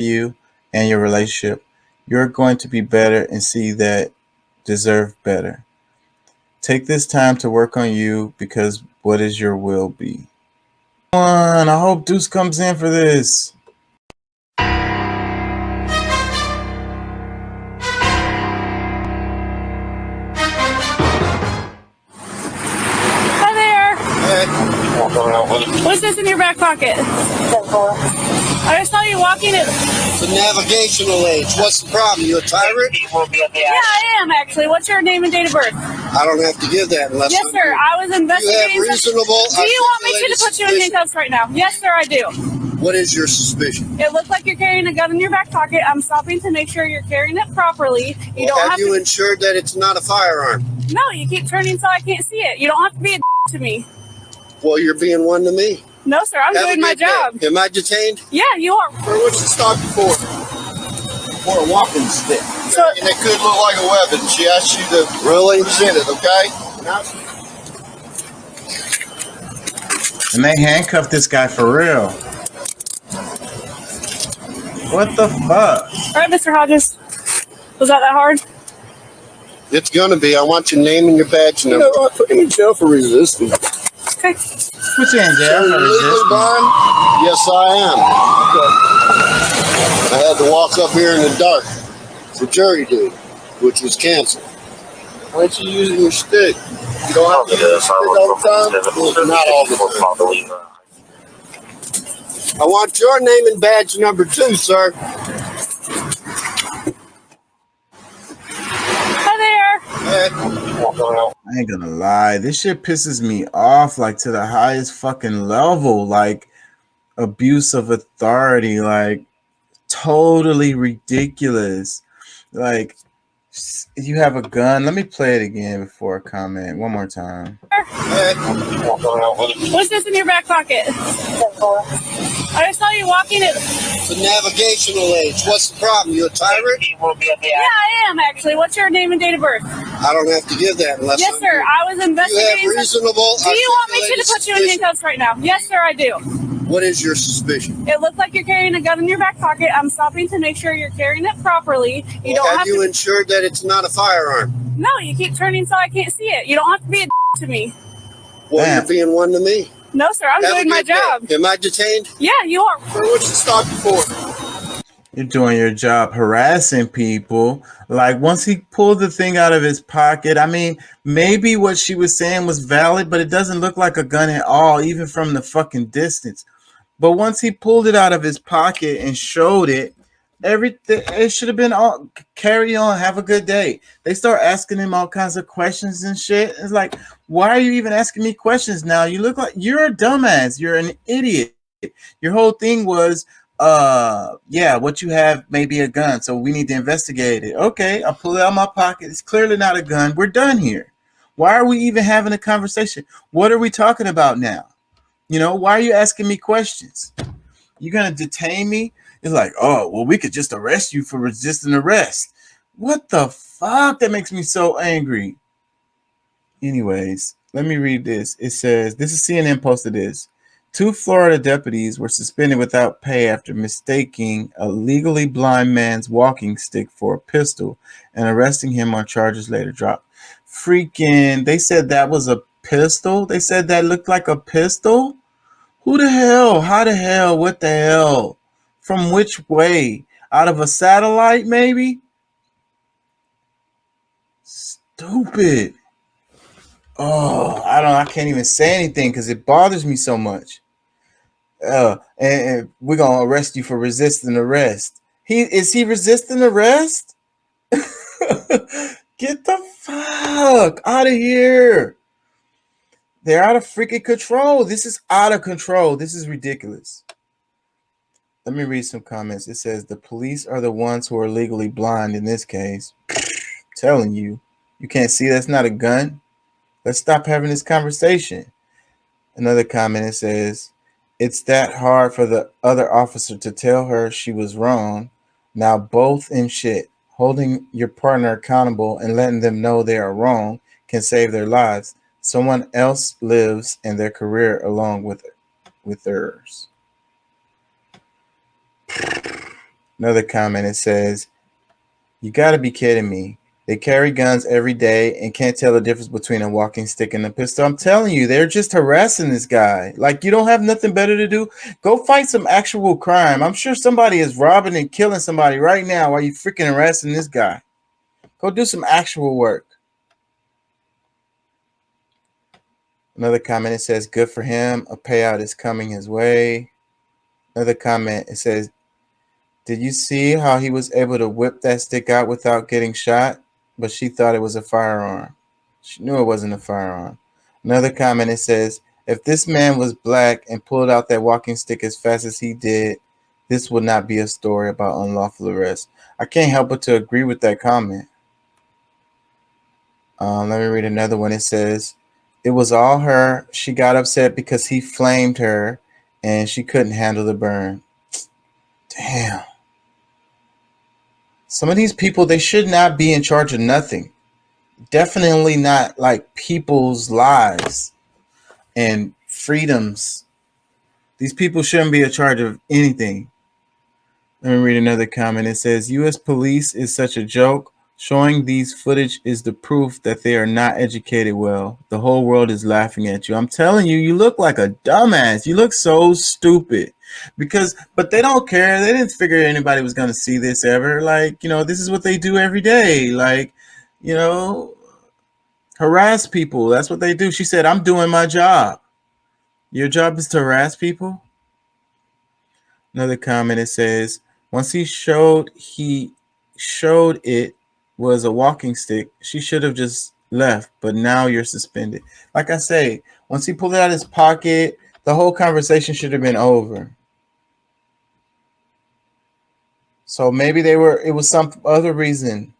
you and your relationship, you're going to be better and see that deserve better. Take this time to work on you because what is your will be? I hope Deuce comes in for this. Hi there. Hey. What's this in your back pocket? I just saw you walking it. It's a navigational aid. What's the problem? You a tyrant? Yeah, I am actually. What's your name and date of birth? I don't have to give that unless Yes, sir. I was investigating. You have reasonable. Do you want me to put you in handcuffs right now? Yes, sir, I do. What is your suspicion? It looks like you're carrying a gun in your back pocket. I'm stopping to make sure you're carrying it properly. You don't have you to... ensured that it's not a firearm? No, you keep turning so I can't see it. You don't have to be a to me. Well, you're being one to me. No, sir. I'm doing my job. Am I detained? Yeah, you are. For what you stopped you for? For a walking stick. So, and it could look like a weapon. She asked you to present it, okay? And they handcuffed this guy for real. What the fuck? All right, Mr. Hodges. Was that hard? It's gonna be. I want your name and your badge number. You know what? Put me in jail for resisting. Okay. Put you in jail for resisting. Yes, I am. Okay. I had to walk up here in the dark for jury duty, which was canceled. Why aren't you using your stick? You don't have to use your stick all the time? Not all the time. I want your name and badge number too, sir. Hi there. I ain't gonna lie, this shit pisses me off like to the highest fucking level, like abuse of authority, like totally ridiculous. Like you have a gun. Let me play it again before I comment one more time. What's this in your back pocket? I just saw you walking it. It's a navigational aid. What's the problem? You a tyrant? Yeah, I am actually. What's your name and date of birth? I don't have to give that unless. Yes, sir. I was investigating. You have reasonable. Do you want me to put you in handcuffs right now? Yes, sir, I do. What is your suspicion? It looks like you're carrying a gun in your back pocket. I'm stopping to make sure you're carrying it properly. You don't have you ensured that it's not a firearm? No, you keep turning so I can't see it. You don't have to be a to me. Well, you're being one to me. No, sir. I'm doing my job. Am I detained? Yeah, you are. For what you stopped you for? You're doing your job harassing people. Like once he pulled the thing out of his pocket, I mean, maybe what she was saying was valid, but it doesn't look like a gun at all, even from the fucking distance. But once he pulled it out of his pocket and showed it, everything it should have been all carry on, have a good day. They start asking him all kinds of questions and shit. It's like, why are you even asking me questions now? You look like you're a dumbass. You're an idiot. Your whole thing was, yeah, what you have may be a gun, so we need to investigate it. Okay, I'll pull it out of my pocket. It's clearly not a gun. We're done here. Why are we even having a conversation? What are we talking about now? You know, why are you asking me questions? You're going to detain me? It's like, oh, well, we could just arrest you for resisting arrest. What the fuck? That makes me so angry. Anyways, let me read this. It says, this is CNN posted this. 2 Florida deputies were suspended without pay after mistaking a legally blind man's walking stick for a pistol and arresting him on charges later dropped. Freaking, they said that was a pistol? They said that looked like a pistol? Who the hell? How the hell? What the hell? From which way? Out of a satellite, maybe? Stupid. Oh, I can't even say anything because it bothers me so much. And we're gonna arrest you for resisting arrest. Is he resisting arrest? Get the fuck out of here. They're out of freaking control. This is out of control. This is ridiculous. Let me read some comments. It says the police are the ones who are legally blind in this case. Telling you, you can't see that's not a gun. Let's stop having this conversation. Another comment, it says, it's that hard for the other officer to tell her she was wrong. Now both in shit. Holding your partner accountable and letting them know they are wrong can save their lives. Someone else lives and their career along with theirs. Another comment, it says, you got to be kidding me. They carry guns every day and can't tell the difference between a walking stick and a pistol. I'm telling you, they're just harassing this guy. Like, you don't have nothing better to do? Go fight some actual crime. I'm sure somebody is robbing and killing somebody right now while you freaking harassing this guy. Go do some actual work. Another comment, it says, good for him. A payout is coming his way. Another comment, it says, did you see how he was able to whip that stick out without getting shot? But she thought it was a firearm. She knew it wasn't a firearm. Another comment, it says, if this man was black and pulled out that walking stick as fast as he did, this would not be a story about unlawful arrest. I can't help but to agree with that comment. Let me read another one. It says, it was all her. She got upset because he flamed her and she couldn't handle the burn. Damn. Some of these people, they should not be in charge of nothing. Definitely not like people's lives and freedoms. These people shouldn't be in charge of anything. Let me read another comment. It says, U.S. police is such a joke. Showing these footage is the proof that they are not educated well. The whole world is laughing at you. I'm telling you, you look like a dumbass. You look so stupid. But they don't care. They didn't figure anybody was going to see this ever. Like, this is what they do every day. Like, harass people. That's what they do. She said, I'm doing my job. Your job is to harass people? Another comment, it says, once he showed it was a walking stick, she should have just left, but now you're suspended. Like I say, once he pulled it out of his pocket, the whole conversation should have been over. So maybe it was some other reason.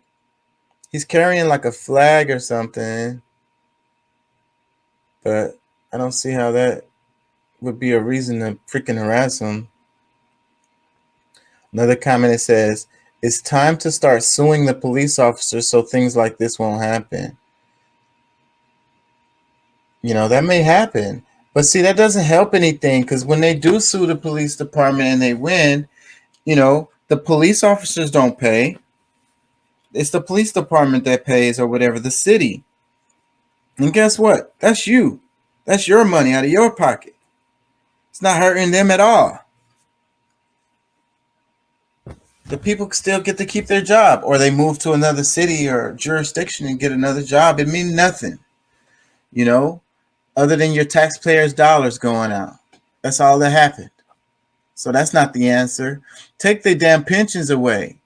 He's carrying like a flag or something, but I don't see how that would be a reason to freaking harass him. Another comment, it says, it's time to start suing the police officers so things like this won't happen. That may happen. But see, that doesn't help anything, because when they do sue the police department and they win, the police officers don't pay. It's the police department that pays, or whatever, the city. And guess what? That's you. That's your money out of your pocket. It's not hurting them at all. The people still get to keep their job, or they move to another city or jurisdiction and get another job. It means nothing, other than your taxpayers' dollars going out. That's all that happened. So that's not the answer. Take the damn pensions away.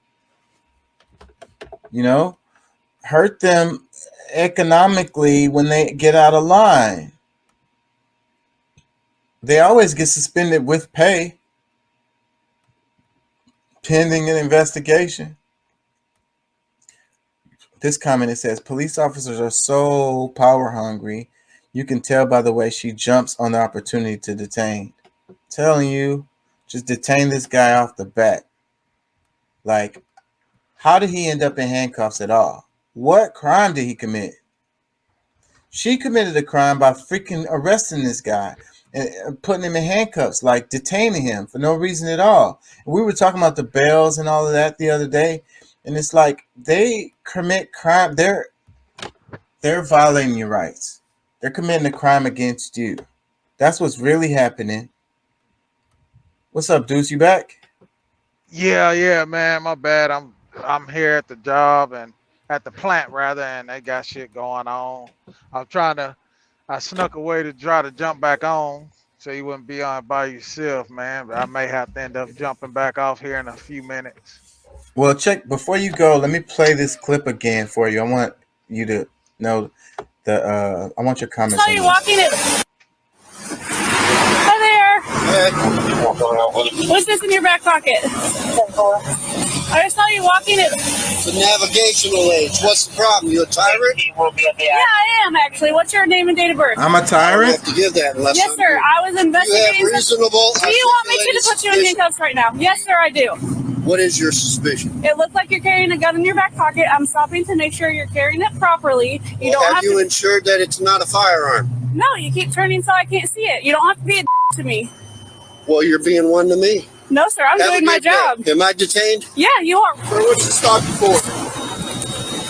Hurt them economically when they get out of line. They always get suspended with pay, pending an investigation. This comment, it says, police officers are so power hungry. You can tell by the way she jumps on the opportunity to detain. I'm telling you, just detain this guy off the bat. Like, how did he end up in handcuffs at all? What crime did he commit? She committed a crime by freaking arresting this guy and putting him in handcuffs, like detaining him for no reason at all. And we were talking about the bails and all of that the other day, and it's like they commit crime. They're violating your rights. They're committing a crime against you. That's what's really happening. What's up, Deuce? You back? Yeah, man. My bad. I'm here at the job and at the plant rather, and they got shit going on. I snuck away to try to jump back on so you wouldn't be on by yourself, man. But I may have to end up jumping back off here in a few minutes. Well, check before you go. Let me play this clip again for you. I want you to know I want your comments. So you're walking it. Hi there. What's this in your back pocket? I just saw you walking it. It's a navigational aid. What's the problem? You a tyrant? Yeah, I am actually. What's your name and date of birth? I'm a I don't tyrant. have to give that unless Yes, sir. I was you have investigating. reasonable. Do you want me to put you in handcuffs right now? Yes, sir, I do. What is your suspicion? It looks like you're carrying a gun in your back pocket. I'm stopping to make sure you're carrying it properly. You don't have you to. ensured that it's not a firearm? No, you keep turning so I can't see it. You don't have to be a to me. Well, you're being one to me. No, sir. I'm Have a doing my good day. job. Am I detained? Yeah, you are. So what you stopped you for?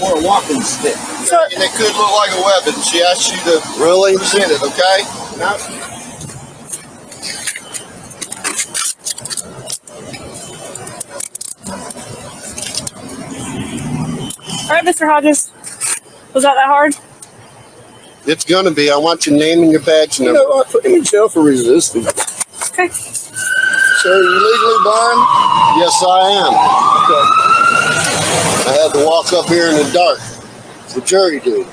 Or a walking stick. So, And it could look like a weapon. She asked you to really present it, okay? Now, all right, Mr. Hodges. Was that hard? it's gonna be. I want your name and your badge number. You know what? Put him in jail for resisting. Okay. Sir, are you legally blind? Yes, I am. Okay. I had to walk up here in the dark for jury duty,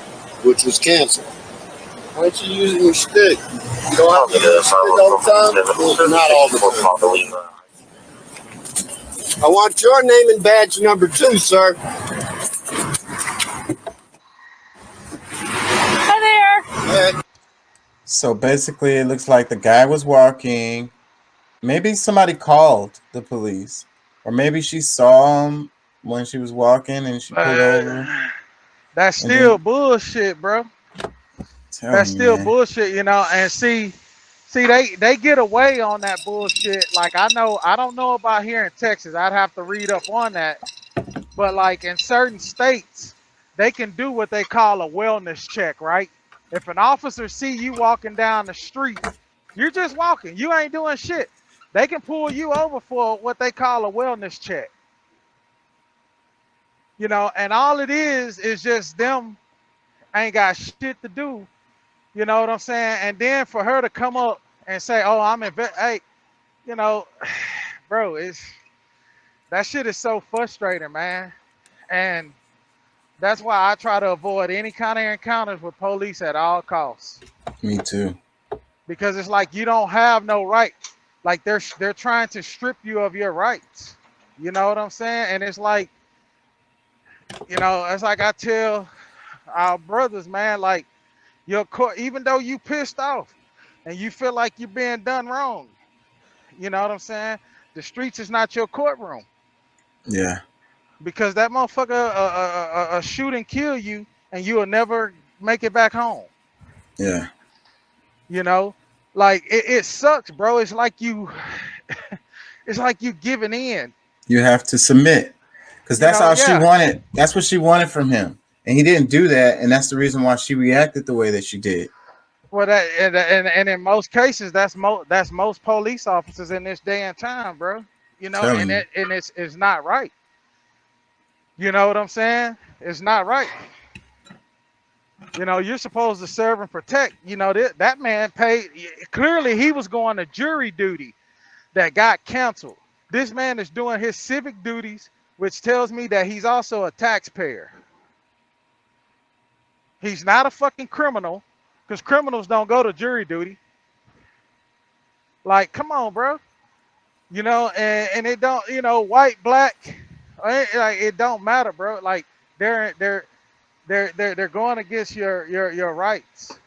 which was canceled. Why aren't you using your stick? You don't have to use your stick all the time? Well, not all the time. I want your name and badge number too, sir. Hi there. Hey. So basically, it looks like the guy was walking. Maybe somebody called the police, or maybe she saw him when she was walking and she pulled over. That's And still then, bullshit, bro. tell That's me, still man. bullshit, you know. And see, they get away on that bullshit. Like I don't know about here in Texas. I'd have to read up on that. But like in certain states, they can do what they call a wellness check, right? If an officer see you walking down the street, you're just walking. You ain't doing shit. They can pull you over for what they call a wellness check. You know, and all it is just them ain't got shit to do. You know what I'm saying? And then for her to come up and say, "Oh, hey, you know, bro, that shit is so frustrating, man." And that's why I try to avoid any kind of encounters with police at all costs. Me too. Because it's like you don't have no right. Like they're trying to strip you of your rights. You know what I'm saying? And it's like, you know, it's like I tell our brothers, man, like your court, even though you pissed off and you feel like you're being done wrong, you know what I'm saying? The streets is not your courtroom. Yeah. Because that motherfucker shoot and kill you and you will never make it back home. Yeah. You know? Like it sucks, bro. It's like you giving in. You have to submit, because You that's know, all she yeah. wanted. That's what she wanted from him, and he didn't do that, and that's the reason why she reacted the way that she did. Well, that and in most cases, that's most police officers in this day and time, bro. You know, Telling you. and it's not right. You know what I'm saying? It's not right. You know, you're supposed to serve and protect. You know, that man paid. Clearly, he was going to jury duty that got canceled. This man is doing his civic duties, which tells me that he's also a taxpayer. He's not a fucking criminal, because criminals don't go to jury duty. Like, come on, bro. You know, and it don't, you know, white, black, like it don't matter, bro. Like they're going against your rights,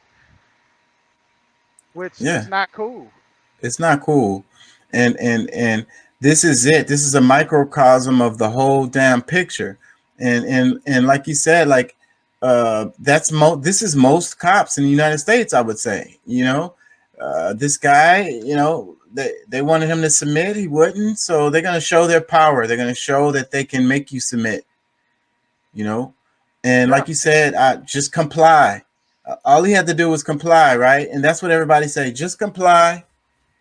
which Yeah, is not cool. it's not cool, and this is it. This is a microcosm of the whole damn picture, and like you said, like this is most cops in the United States, I would say. You know, this guy, you know, they wanted him to submit, he wouldn't, so they're gonna show their power. They're gonna show that they can make you submit. You know, and Yeah. like you said, just comply. All he had to do was comply, right? And that's what everybody say. Just comply,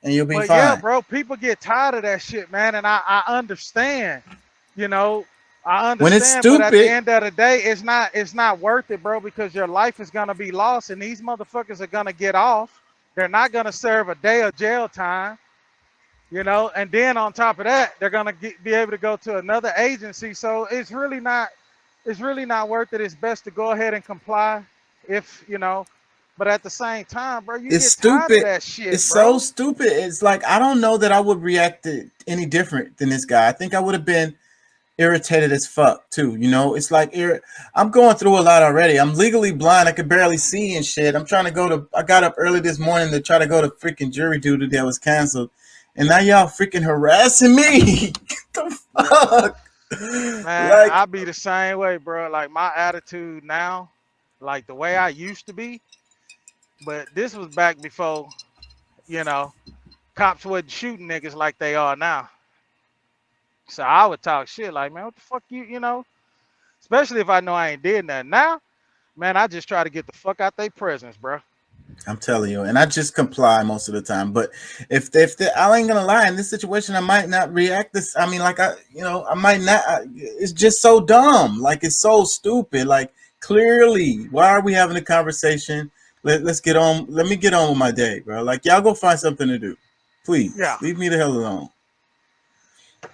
and you'll be But yeah, fine. bro, people get tired of that shit, man, and I understand. You know, I When it's understand, but at the stupid, end of the day, it's not worth it, bro, because your life is gonna be lost, and these motherfuckers are gonna get off. They're not gonna serve a day of jail time. You know, and then on top of that, they're gonna be able to go to another agency. So it's really not worth it. It's best to go ahead and comply, if you know. But at the same time, bro, you it's get tired of stupid. that shit, It's so bro. stupid. It's like I don't know that I would react any different than this guy. I think I would have been irritated as fuck too. You know, it's like I'm going through a lot already. I'm legally blind. I could barely see and shit. I'm trying to go to. I got up early this morning to try to go to freaking jury duty that was canceled, and now y'all freaking harassing me. What the fuck? Man, Like, I be the same way, bro. Like my attitude now, like the way I used to be, but this was back before, you know, cops wasn't shooting niggas like they are now. So I would talk shit like, man, what the fuck you know? Especially if I know I ain't did nothing. Now, man, I just try to get the fuck out their presence, bro. I'm telling you, and I just comply most of the time. But if I ain't gonna lie, in this situation, I might not react this. I mean, like I might not. It's just so dumb. Like it's so stupid. Like clearly, why are we having a conversation? Let's get on. Let me get on with my day, bro. Like y'all go find something to do, please. Yeah. Leave me the hell alone.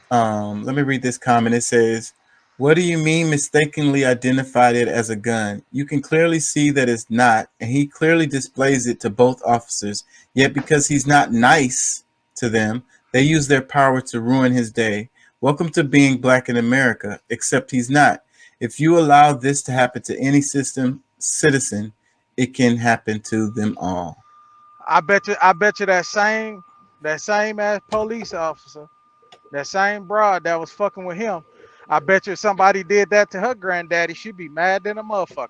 Let me read this comment. It says, "What do you mean mistakenly identified it as a gun? You can clearly see that it's not, and he clearly displays it to both officers. Yet because he's not nice to them, they use their power to ruin his day. Welcome to being black in America, except he's not. If you allow this to happen to any citizen, it can happen to them all." I bet you that same ass police officer, that same broad that was fucking with him, I bet you if somebody did that to her granddaddy, she'd be mad than a motherfucker.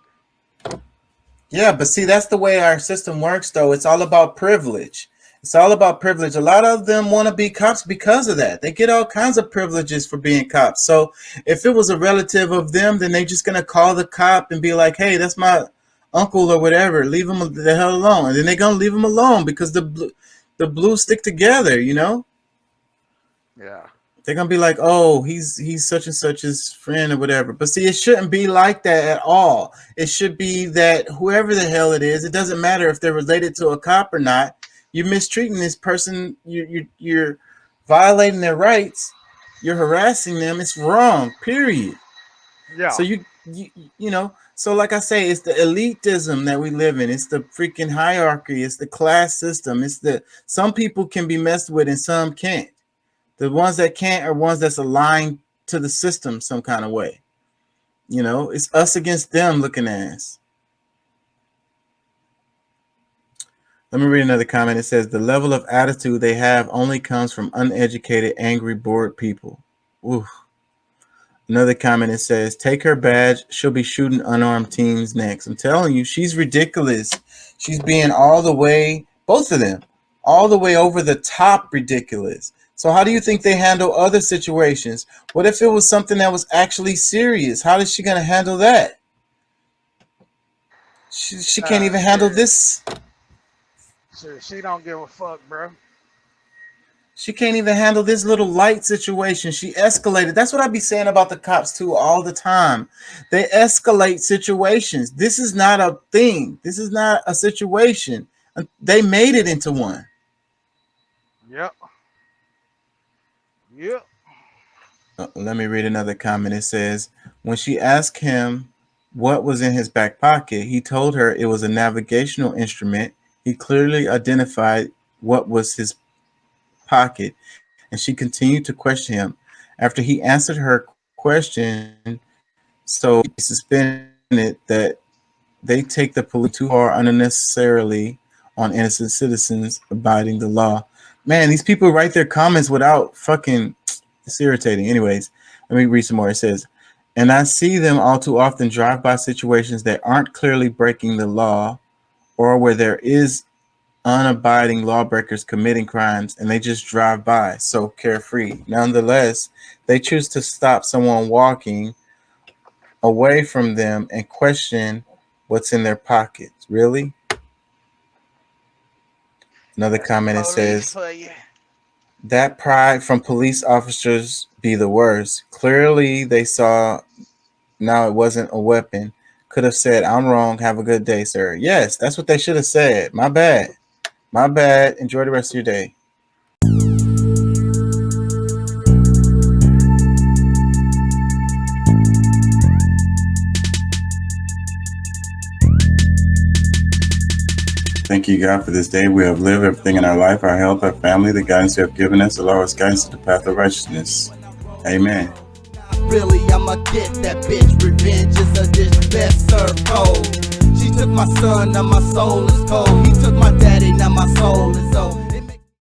Yeah, but see, that's the way our system works, though. It's all about privilege. It's all about privilege. A lot of them want to be cops because of that. They get all kinds of privileges for being cops. So if it was a relative of them, then they're just going to call the cop and be like, hey, that's my uncle or whatever. Leave him the hell alone. And then they're going to leave him alone because the blues stick together, you know? Yeah. They're going to be like, oh, he's such and such's friend or whatever. But see, it shouldn't be like that at all. It should be that whoever the hell it is, it doesn't matter if they're related to a cop or not. You're mistreating this person. You're violating their rights. You're harassing them. It's wrong, period. Yeah. So you know, so like I say, it's the elitism that we live in. It's the freaking hierarchy. It's the class system. Some people can be messed with and some can't. The ones that can't are ones that's aligned to the system some kind of way. You know, it's us against them looking ass. Let me read another comment. It says, the level of attitude they have only comes from uneducated, angry, bored people. Oof. Another comment, it says, take her badge. She'll be shooting unarmed teens next. I'm telling you, she's ridiculous. She's being all the way, both of them, all the way over the top ridiculous. So how do you think they handle other situations? What if it was something that was actually serious? How is she going to handle that? She can't even handle this. She don't give a fuck, bro. She can't even handle this little light situation. She escalated. That's what I be saying about the cops too all the time. They escalate situations. This is not a thing. This is not a situation. They made it into one. Yep. Yep. Let me read another comment. It says, when she asked him what was in his back pocket, he told her it was a navigational instrument. He clearly identified what was his pocket, and she continued to question him. After he answered her question, so he suspended that they take the police too far unnecessarily on innocent citizens abiding the law. Man, these people write their comments without fucking, it's irritating. Anyways, let me read some more. It says, and I see them all too often drive by situations that aren't clearly breaking the law, or where there is unabiding lawbreakers committing crimes, and they just drive by so carefree. Nonetheless, they choose to stop someone walking away from them and question what's in their pockets. Really? Another comment, it says, that pride from police officers be the worst. Clearly they saw now it wasn't a weapon. Could have said, I'm wrong. Have a good day, sir. Yes, that's what they should have said. My bad. My bad. Enjoy the rest of your day. Thank you, God, for this day. We have lived everything in our life, our health, our family, the guidance you have given us, allow us guidance to the path of righteousness. Amen. Really, I'ma get that bitch. Revenge is a dish best served cold. She took my son, now my soul is cold. He took my daddy, now my soul is old.